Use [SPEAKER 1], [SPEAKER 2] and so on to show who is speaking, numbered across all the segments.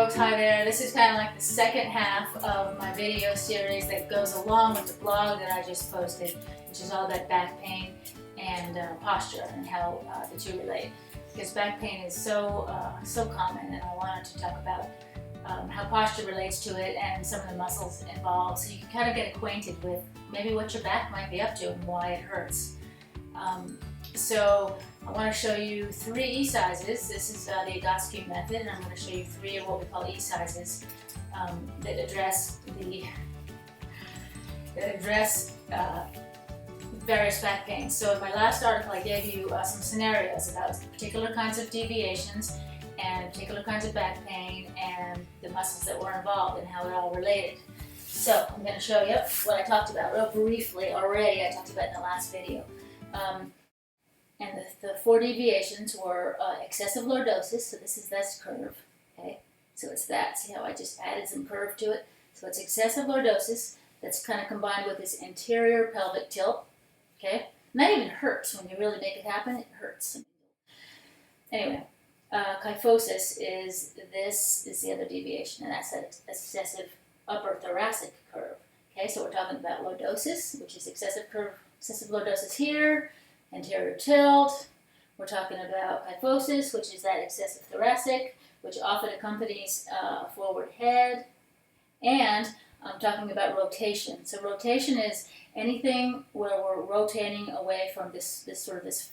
[SPEAKER 1] folks, hi there. This is kind of like the second half of my video series that goes along with the blog that I just posted, which is all about back pain and posture and how the two relate. Because back pain is so common, and I wanted to talk about how posture relates to it and some of the muscles involved, so you can kind of get acquainted with maybe what your back might be up to and why it hurts. So I want to show you 3 ecises. This is the Egoscue Method, and I'm going to show you 3 of what we call ecises that address various back pains. So in my last article, I gave you some scenarios about particular kinds of deviations and particular kinds of back pain and the muscles that were involved and how they're all related. So I'm going to show you what I talked about real briefly already. I talked about in the last video. And the 4 deviations were excessive lordosis, so this is this curve, okay? So it's that. See how I just added some curve to it? So it's excessive lordosis that's kind of combined with this anterior pelvic tilt, okay? And that even hurts when you really make it happen. It hurts. Anywai, kyphosis is the other deviation, and that's that excessive upper thoracic curve. Okay, so we're talking about lordosis, which is excessive lordosis here, anterior tilt. We're talking about kyphosis, which is that excessive thoracic, which often accompanies a forward head. And I'm talking about rotation. So rotation is anything where we're rotating away from this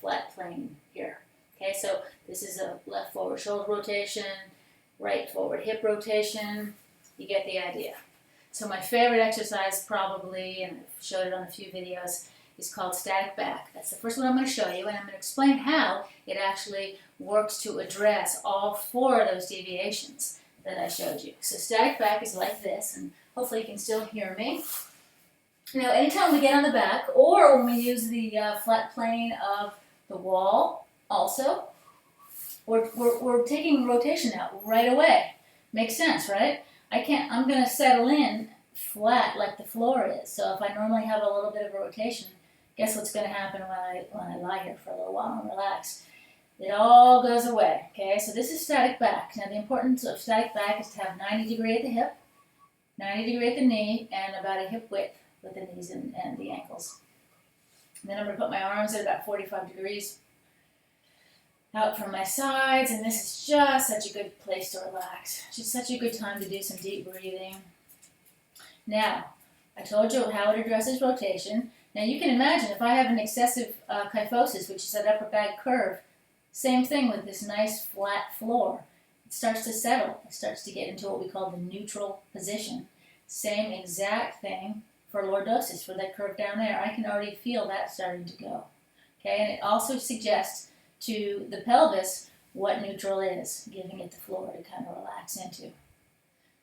[SPEAKER 1] flat plane here. Okay, so this is a left forward shoulder rotation, right forward hip rotation. You get the idea. So my favorite exercise probably, and I've showed it on a few videos, is called static back. That's the first one I'm going to show you, and I'm going to explain how it actually works to address all 4 of those deviations that I showed you. So static back is like this, and hopefully you can still hear me. Now, anytime we get on the back, or when we use the flat plane of the wall also, we're taking rotation out right away. Makes sense, right? I'm going to settle in flat like the floor is. So if I normally have a little bit of a rotation, guess what's going to happen when I lie here for a little while and relax? It all goes away, okay? So this is static back. Now the importance of static back is to have 90 degree at the hip, 90 degree at the knee, and about a hip width with the knees and the ankles. And then I'm going to put my arms at about 45 degrees out from my sides, and this is just such a good place to relax. Just such a good time to do some deep breathing. Now, I told you how it addresses rotation. Now you can imagine if I have an excessive kyphosis, which is that upper back curve, same thing with this nice flat floor. It starts to settle. It starts to get into what we call the neutral position. Same exact thing for lordosis, for that curve down there. I can already feel that starting to go. Okay, and it also suggests to the pelvis what neutral is, giving it the floor to kind of relax into.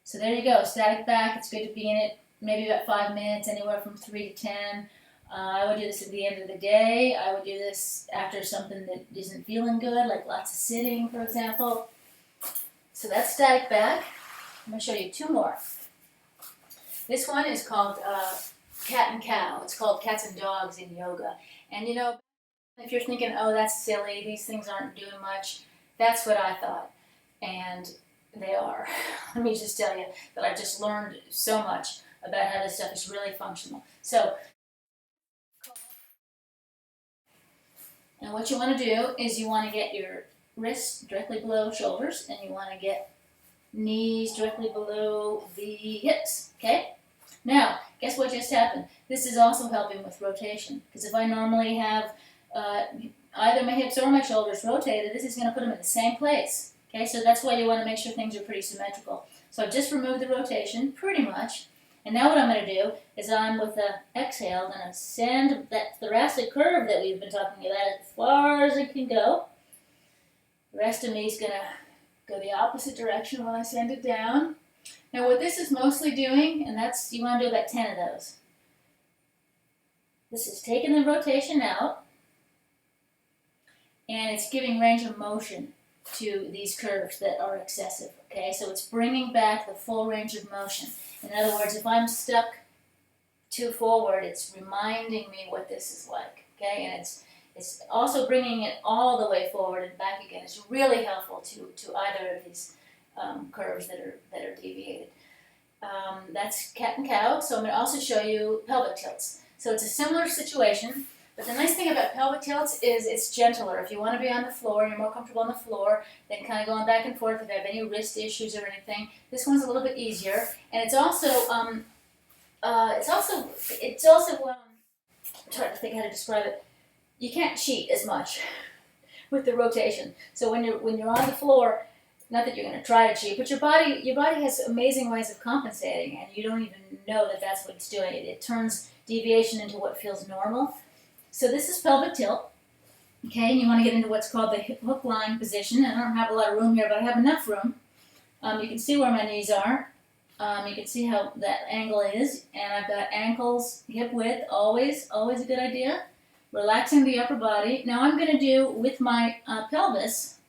[SPEAKER 1] So there you go, static back. It's good to be in it maybe about 5 minutes, anywhere from 3 to 10. I would do this at the end of the day. I would do this after something that isn't feeling good, like lots of sitting, for example. So that's static back. I'm going to show you 2 more. This one is called cat and cow. It's called cats and dogs in yoga. And you know, if you're thinking, oh, that's silly, these things aren't doing much, that's what I thought. And they are. Let me just tell you that I've just learned so much about how this stuff is really functional. So, and what you want to do is you want to get your wrists directly below shoulders, and you want to get knees directly below the hips, okay? Now, guess what just happened? This is also helping with rotation, because if I normally have either my hips or my shoulders rotated, this is going to put them in the same place. Okay, so that's why you want to make sure things are pretty symmetrical. So I've just removed the rotation, pretty much. And now what I'm going to do is I'm, with the exhale, going to send that thoracic curve that we've been talking about as far as it can go. The rest of me is going to go the opposite direction when I send it down. Now what this is mostly doing, and that's, you want to do about 10 of those. This is taking the rotation out, and it's giving range of motion to these curves that are excessive, okay? So it's bringing back the full range of motion. In other words, if I'm stuck too forward, it's reminding me what this is like, okay? And it's also bringing it all the way forward and back again. It's really helpful to either of these curves that are deviated. That's cat and cow. So I'm going to also show you pelvic tilts. So it's a similar situation, but the nice thing about pelvic tilts is it's gentler. If you want to be on the floor, you're more comfortable on the floor, then kind of going back and forth if you have any wrist issues or anything. This one's a little bit easier, and it's also I'm trying to think how to describe it. You can't cheat as much with the rotation. So when you're on the floor, not that you're going to try to cheat, but your body has amazing ways of compensating, and you don't even know that that's what it's doing. It turns deviation into what feels normal. So this is pelvic tilt. Okay, and you want to get into what's called the hook line position. And I don't have a lot of room here, but I have enough room. You can see where my knees are. You can see how that angle is, and I've got ankles hip width, always a good idea. Relaxing the upper body. Now I'm going to do with my pelvis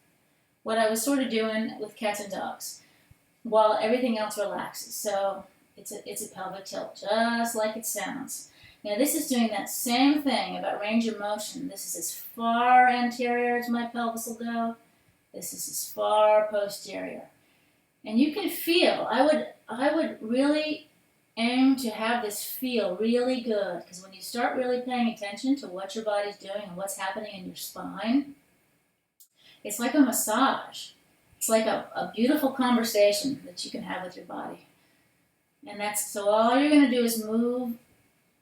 [SPEAKER 1] what I was sort of doing with cats and dogs, while everything else relaxes. So it's a pelvic tilt, just like it sounds. Now this is doing that same thing about range of motion. This is as far anterior as my pelvis will go. This is as far posterior. And you can feel, I would really aim to have this feel really good, because when you start really paying attention to what your body's doing and what's happening in your spine, it's like a massage. It's like a beautiful conversation that you can have with your body. And so all you're going to do is move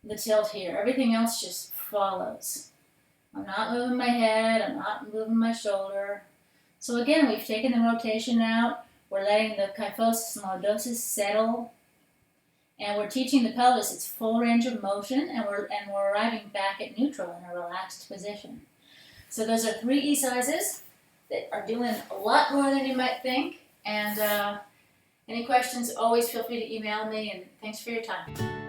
[SPEAKER 1] the tilt here. Everything else just follows. I'm not moving my head. I'm not moving my shoulder. So again, we've taken the rotation out. We're letting the kyphosis and lordosis settle. And we're teaching the pelvis its full range of motion, and we're arriving back at neutral in a relaxed position. So those are 3 ecises that are doing a lot more than you might think. And any questions, always feel free to email me, and thanks for your time.